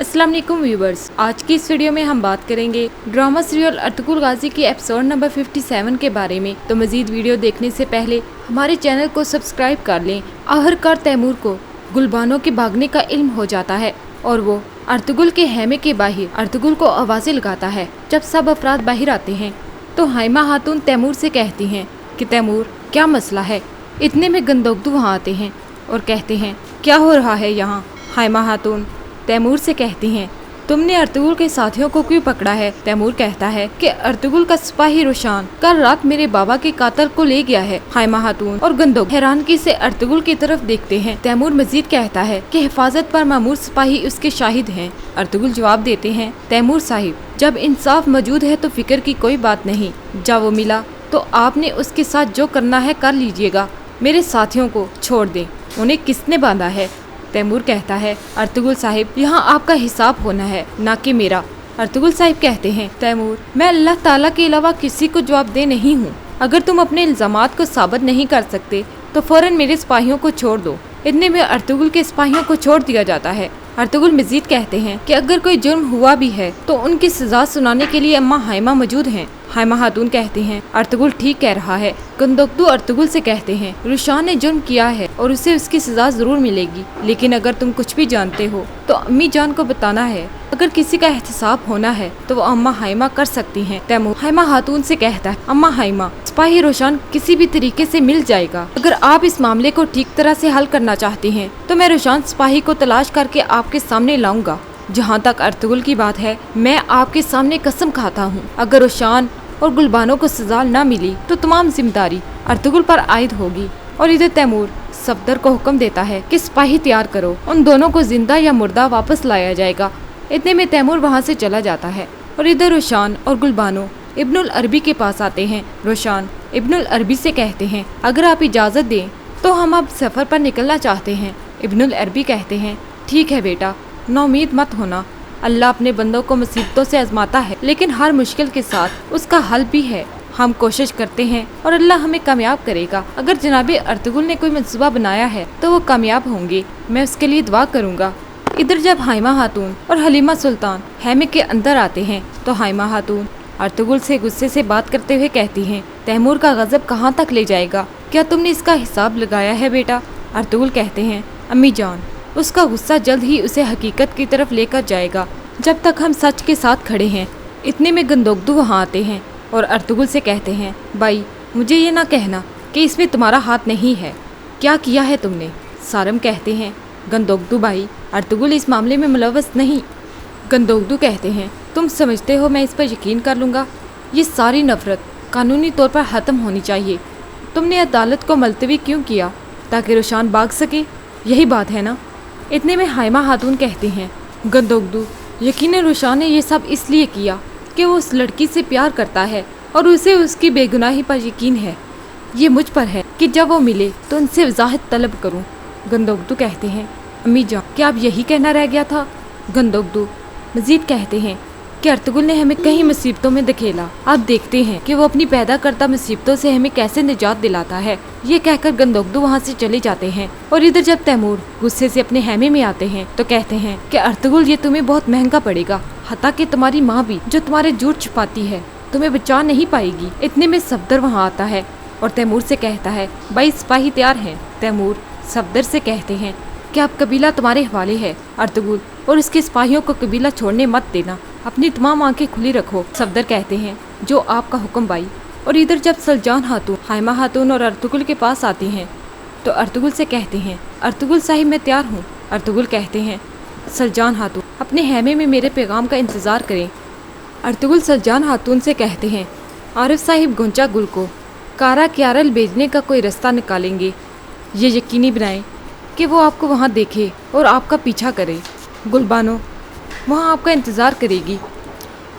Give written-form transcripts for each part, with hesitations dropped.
अस्सलाम वालेकुम व्यूवर्स, आज की इस वीडियो में हम बात करेंगे ड्रामा सीरियल अर्तुगरुल गाजी के एपिसोड नंबर 57 के बारे में। तो मजीद वीडियो देखने से पहले हमारे चैनल को सब्सक्राइब कर लें। आखिरकार तैमूर को गुलबानो के भागने का इल्म हो जाता है और वो अर्तुगरुल के हैमे के बाहर अर्तुगरुल को आवाजें लगाता है। जब सब अफराद बाहर आते हैं तो हाइमा खातून तैमूर से कहती हैं कि तैमूर क्या मसला है। इतने में गंदोगदू वहाँ आते हैं और कहते हैं क्या हो रहा है यहाँ। हाइमा खातून तैमूर से कहती हैं तुमने अर्तुगरुल के साथियों को क्यों पकड़ा है। तैमूर कहता है कि अर्तुगरुल का सिपाही रोशान कल रात मेरे बाबा के कातल को ले गया है। हाइमा खातून और गंदोग हैरानगी से अर्तुगरुल की तरफ देखते हैं। तैमूर मजीद कहता है कि हिफाजत पर मामूर सिपाही उसके शाहिद हैं। अर्तुगरुल जवाब देते हैं तैमूर साहिब, जब इंसाफ मौजूद है तो फिक्र की कोई बात नहीं। जब वो मिला तो आपने उसके साथ जो करना है कर लीजिएगा। मेरे साथियों को छोड़ दें, उन्हें किसने बांधा है। तैमूर कहता है अर्तुगरुल साहिब, यहाँ आपका हिसाब होना है ना कि मेरा। अर्तुगरुल साहिब कहते हैं तैमूर, मैं अल्लाह ताला के अलावा किसी को जवाबदेह नहीं हूँ। अगर तुम अपने इल्जामात को साबित नहीं कर सकते तो फौरन मेरे सिपाहियों को छोड़ दो। इतने में अर्तुगरुल के सिपाहियों को छोड़ दिया जाता है। अर्तुगरुल मजीद कहते हैं कि अगर कोई जुर्म हुआ भी है तो उनकी सजा सुनाने के लिए अम्मा हाइमा मौजूद हैं। हाइमा खातून कहती हैं अर्तुगरुल ठीक कह रहा है। गंदोगदू अर्तुगरुल से कहते हैं रुशान ने जुर्म किया है और उसे उसकी सजा जरूर मिलेगी, लेकिन अगर तुम कुछ भी जानते हो तो अम्मी जान को बताना है। अगर किसी का एहतसाब होना है तो वो अम्मा हाइमा कर सकती हैं। तैमूर हाइमा खातून से कहता है अम्मा हाइमा, सिपाही रोशान किसी भी तरीके से मिल जाएगा। अगर आप इस मामले को ठीक तरह से हल करना चाहती हैं तो मैं रोशान सिपाही को तलाश करके आपके सामने लाऊंगा। जहाँ तक अर्तुगरुल की बात है, मैं आपके सामने कसम खाता हूँ अगर रोशान और गुलबानो को सजा न मिली तो तमाम जिम्मेदारी अर्तुगरुल पर आयद होगी। और इधर तैमूर सफदर को हुक्म देता है कि सिपाही तैयार करो, उन दोनों को जिंदा या मुर्दा वापस लाया जाएगा। इतने में तैमूर वहाँ से चला जाता है और इधर रोशान और गुलबानो इब्नुल अरबी के पास आते हैं। रोशान इब्नुल अरबी से कहते हैं अगर आप इजाज़त दें तो हम अब सफ़र पर निकलना चाहते हैं। इब्नुल अरबी कहते हैं ठीक है बेटा, नौमीद मत होना। अल्लाह अपने बंदों को मुसीबतों से आजमाता है, लेकिन हर मुश्किल के साथ उसका हल भी है। हम कोशिश करते हैं और अल्लाह हमें कामयाब करेगा। अगर जनाबे अर्तुगरुल ने कोई मंसूबा बनाया है तो वो कामयाब होंगे, मैं उसके लिए दुआ करूँगा। इधर जब हाइमा खातून और हलीमा सुल्तान हैमे के अंदर आते हैं तो हाइमा खातून अर्तुगरुल से गुस्से से बात करते हुए कहती हैं तैमूर का गजब कहाँ तक ले जाएगा, क्या तुमने इसका हिसाब लगाया है बेटा। अर्तुगरुल कहते हैं अम्मी जान, उसका गुस्सा जल्द ही उसे हकीकत की तरफ लेकर जाएगा, जब तक हम सच के साथ खड़े हैं। इतने में गंदोगदू वहाँ आते हैं और अर्तुगरुल से कहते हैं भाई, मुझे ये ना कहना कि इसमें तुम्हारा हाथ नहीं है, क्या किया है तुमने। सारम कहते हैं गंदोगदू भाई, अर्तुगरुल इस मामले में मुलव्वस नहीं। गंदोगदू कहते हैं तुम समझते हो मैं इस पर यकीन कर लूँगा। ये सारी नफरत कानूनी तौर पर ख़त्म होनी चाहिए। तुमने अदालत को मुलतवी क्यों किया, ताकि रोशान भाग सके, यही बात है ना। इतने में हाइमा खातून कहती हैं गंदोगदू, यकीनन रोशान ने ये सब इसलिए किया कि वो उस लड़की से प्यार करता है और उसे उसकी बेगुनाही पर यकीन है। ये मुझ पर है कि जब वो मिले तो उनसे वजाहत तलब करूं। गंदोगदू कहते हैं अम्मी जान, क्या अब यही कहना रह गया था। गंदोगदू मजीद कहते हैं कि अर्तुगरुल ने हमें कई मुसीबतों में धकेला, अब देखते हैं कि वो अपनी पैदा करता मुसीबतों से हमें कैसे निजात दिलाता है। ये कहकर गंदोगदू वहाँ से चले जाते हैं। और इधर जब तैमूर गुस्से से अपने हैमे में आते हैं तो कहते हैं कि अर्तुगरुल ये तुम्हें बहुत महंगा पड़ेगा, हत्ता कि तुम्हारी माँ भी जो तुम्हारे झूठ छुपाती है तुम्हें बचा नहीं पाएगी। इतने में सफदर वहाँ आता है और तैमूर से कहता है भाई सिपाही तैयार हैं। तैमूर सफदर से कहते हैं कि अब कबीला तुम्हारे हवाले है, अर्तुगरुल और उसके सिपाहियों को कबीला छोड़ने मत देना, अपनी तमाम आंखें खुली रखो। सफदर कहते हैं जो आपका हुक्म भाई। और इधर जब सलजान खातून हाइमा खातून और अर्तुगरुल के पास आती हैं तो अर्तुगरुल से कहते हैं अर्तुगरुल साहिब मैं तैयार हूँ। अर्तुगरुल कहते हैं सलजान खातून अपने हैमे में मेरे पैगाम का इंतज़ार करें। अर्तुगरुल सलजान खातून से कहते हैं आरिफ साहिब गोंचा गुल को कारा क्यारल भेजने का कोई रास्ता निकालेंगे। ये यकीनी बनाएं कि वो आपको वहाँ देखे और आपका पीछा करे। गुलबानो वहाँ आपका इंतज़ार करेगी।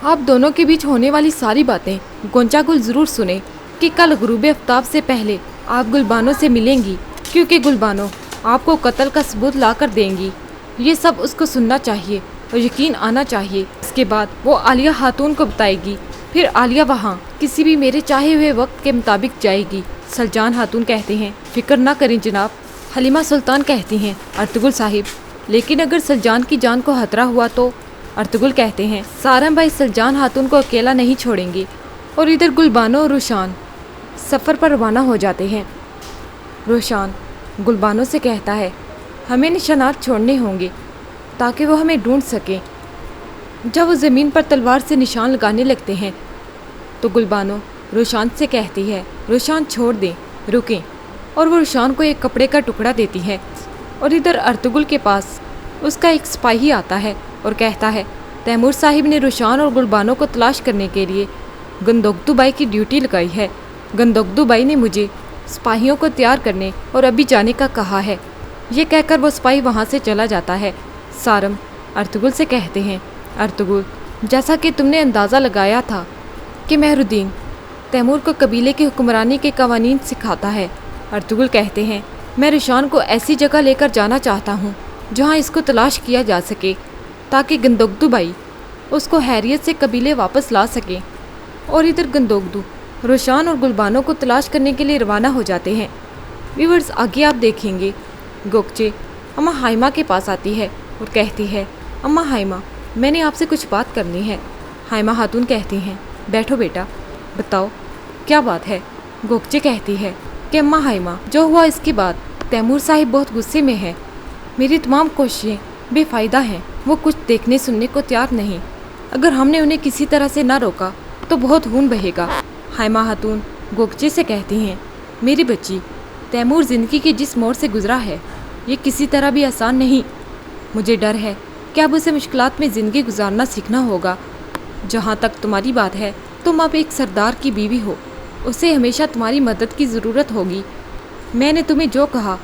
आप दोनों के बीच होने वाली सारी बातें गोंचा गुल ज़रूर सुने कि कल गुरूब आफ्ताब से पहले आप गुलबानो से मिलेंगी, क्योंकि गुलबानो आपको कत्ल का सबूत ला कर देंगी। ये सब उसको सुनना चाहिए और यकीन आना चाहिए। इसके बाद वो आलिया खातून को बताएगी, फिर आलिया वहाँ किसी भी मेरे चाहे हुए वक्त के मुताबिक जाएगी। सलजान खातून कहते हैं फिक्र ना करें जनाब। हलीमा सुल्तान कहती हैं अर्तुगरुल साहिब लेकिन अगर सलजान की जान को खतरा हुआ तो? अर्तुगरुल कहते हैं, सारम भाई सलजान खातून को अकेला नहीं छोड़ेंगे। और इधर गुलबानो और रोशान सफ़र पर रवाना हो जाते हैं। रोशान गुलबानो से कहता है, हमें निशानात छोड़ने होंगे ताकि वो हमें ढूंढ सकें। जब वो ज़मीन पर तलवार से निशान लगाने लगते हैं तो गुलबानो रोशान से कहती है, रोशान छोड़ दें, रुकें। और वो रोशान को एक कपड़े का टुकड़ा देती है। और इधर अर्तुगरुल के पास उसका एक सिपाही आता है और कहता है, तैमूर साहिब ने रोशान और गुलबानो को तलाश करने के लिए गंदोगदू बाई की ड्यूटी लगाई है। गंदोगदू बाई ने मुझे सिपाहियों को तैयार करने और अभी जाने का कहा है। ये कहकर वो सिपाही वहाँ से चला जाता है। सारम अर्तुगरुल से कहते हैं, अर्तुगरुल, जैसा कि तुमने अंदाज़ा लगाया था कि मेहरुद्दीन तैमूर को कबीले की हुक्मरानी के कवानीन सिखाता है। अर्तुगरुल कहते हैं, मैं रोशान को ऐसी जगह लेकर जाना चाहता हूँ जहाँ इसको तलाश किया जा सके ताकि गंदोगदू बाई उसको हैरियत से कबीले वापस ला सकें। और इधर गंदोगदू रोशान और गुलबानो को तलाश करने के लिए रवाना हो जाते हैं। व्यूअर्स, आगे आप देखेंगे गोकचे अम्मा हाइमा के पास आती है और कहती है, अम्मा हाइमा, मैंने आपसे कुछ बात करनी है। हाइमा खातून कहती हैं, बैठो बेटा, बताओ क्या बात है। गोकचे कहती है कि अम्मा हाइमा, जो हुआ इसके बाद तैमूर साहिब बहुत गुस्से में है। मेरी तमाम कोशिशें बेफ़ायदा हैं। वो कुछ देखने सुनने को तैयार नहीं। अगर हमने उन्हें किसी तरह से ना रोका तो बहुत खून बहेगा। हाइमा खातून गोकचे से कहती हैं, मेरी बच्ची, तैमूर ज़िंदगी के जिस मोड़ से गुजरा है ये किसी तरह भी आसान नहीं। मुझे डर है कि अब उसे मुश्किलात में ज़िंदगी गुजारना सीखना होगा। जहाँ तक तुम्हारी बात है, तुम अब एक सरदार की बीवी हो, उसे हमेशा तुम्हारी मदद की ज़रूरत होगी। मैंने तुम्हें जो कहा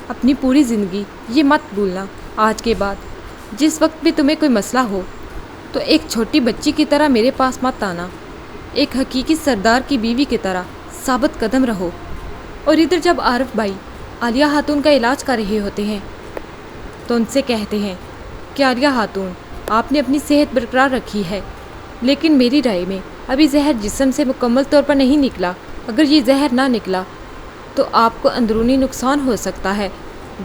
अपनी पूरी ज़िंदगी ये मत भूलना। आज के बाद जिस वक्त भी तुम्हें कोई मसला हो तो एक छोटी बच्ची की तरह मेरे पास मत आना। एक हकीकी सरदार की बीवी की तरह साबित कदम रहो। और इधर जब आरिफ भाई आलिया खातून का इलाज कर रहे होते हैं तो उनसे कहते हैं कि आलिया खातून, आपने अपनी सेहत बरकरार रखी है, लेकिन मेरी राय में अभी जहर जिस्म से मुकम्मल तौर पर नहीं निकला। अगर ये जहर ना निकला तो आपको अंदरूनी नुकसान हो सकता है।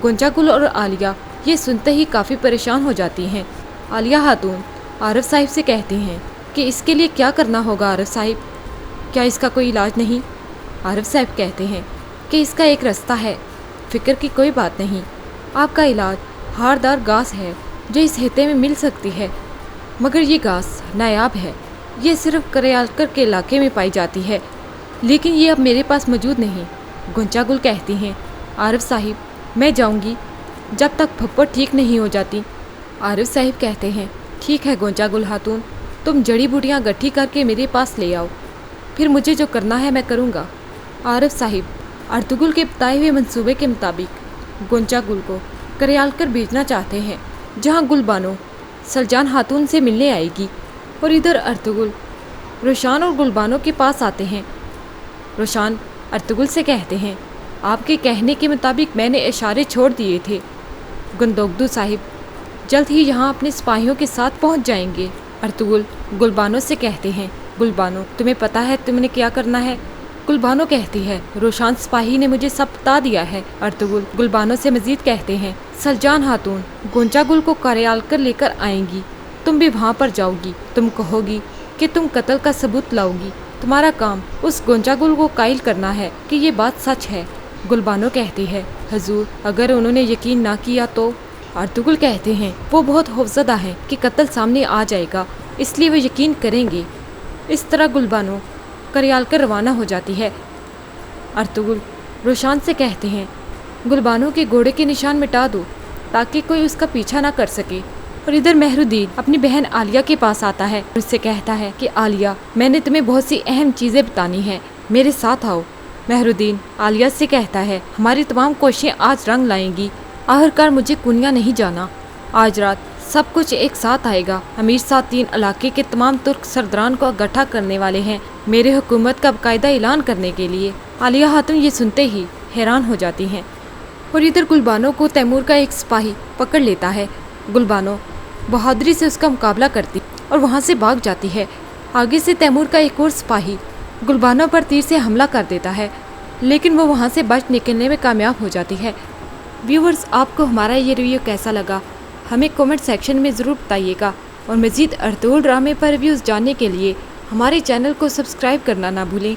गुंजागुल और आलिया ये सुनते ही काफ़ी परेशान हो जाती हैं। आलिया खातून आरिफ साहिब से कहती हैं कि इसके लिए क्या करना होगा आरिफ साहिब, क्या इसका कोई इलाज नहीं? आरिफ साहिब कहते हैं कि इसका एक रास्ता है, फ़िक्र की कोई बात नहीं। आपका इलाज हारदार घास है जो इस हिते में मिल सकती है, मगर ये घास नायाब है। ये सिर्फ करयालकर के इलाके में पाई जाती है, लेकिन ये अब मेरे पास मौजूद नहीं। गुंजागुल कहती हैं, आरिफ साहिब, मैं जाऊंगी जब तक फप्पड़ ठीक नहीं हो जाती। आरिफ साहिब कहते हैं, ठीक है गुंजागुल खातून, तुम जड़ी बूटियाँ गट्ठी करके मेरे पास ले आओ, फिर मुझे जो करना है मैं करूँगा। आरिफ साहिब अर्तुगरुल के बताए हुए मंसूबे के मुताबिक गुंजागुल को करयालकर भेजना चाहते हैं, जहाँ गुलबानो सलजान खातून से मिलने आएगी। और इधर अर्तुगरुल रोशान और गुलबानो के पास आते हैं। रोशान अर्तुगरुल से कहते हैं, आपके कहने के मुताबिक मैंने इशारे छोड़ दिए थे। गंदोगदू साहिब जल्द ही यहाँ अपने सिपाहियों के साथ पहुँच जाएंगे। अर्तुगरुल गुलबानो से कहते हैं, गुलबानो, तुम्हें पता है तुमने क्या करना है? गुलबानो कहती है, रोशान सिपाही ने मुझे सब बता दिया है। अर्तुगरुल गुलबानो से मजीद कहते हैं, सलजान खातून गुंजागुल को करयालकर लेकर आएंगी, तुम भी वहाँ पर जाओगी। तुम कहोगी कि तुम कत्ल का सबूत लाओगी। तुम्हारा काम उस गुंजागुल को कायल करना है कि ये बात सच है। गुलबानो कहती है, हजूर, अगर उन्होंने यकीन ना किया तो? अर्तुगरुल कहते हैं, वो बहुत खौफजदा हैं कि कत्ल सामने आ जाएगा, इसलिए वो यकीन करेंगे। इस तरह गुलबानो करयालकर रवाना हो जाती है। अर्तुगरुल रोशान से कहते हैं, गुलबानो के घोड़े के निशान मिटा दो ताकि कोई उसका पीछा ना कर सके। और इधर मेहरुद्दीन अपनी बहन आलिया के पास आता है, उससे कहता है कि आलिया, मैंने तुम्हें बहुत सी अहम चीज़ें बतानी हैं, मेरे साथ आओ। मेहरुद्दीन आलिया से कहता है, हमारी तमाम कोशिशें आज रंग लाएंगी। आखिरकार मुझे कुनिया नहीं जाना। आज रात सब कुछ एक साथ आएगा। अमीर साहब 3 इलाके के तमाम तुर्क सरदारान को इकट्ठा करने वाले हैं मेरे हुकूमत का बाकायदा ऐलान करने के लिए। आलिया खातून ये सुनते ही हैरान हो जाती हैं। और इधर गुलबानो को तैमूर का एक सिपाही पकड़ लेता है। गुलबानो बहादुरी से उसका मुकाबला करती और वहाँ से भाग जाती है। आगे से तैमूर का एक और सिपाही गुलबानो पर तीर से हमला कर देता है, लेकिन वो वहाँ से बच निकलने में कामयाब हो जाती है। व्यूवर्स, आपको हमारा ये रिव्यू कैसा लगा ہمیں کمنٹ سیکشن میں ضرور بتائیے گا، اور مزید ارطغرل ڈرامے پر ریویوز جاننے کے لیے ہمارے چینل کو سبسکرائب کرنا نہ بھولیں۔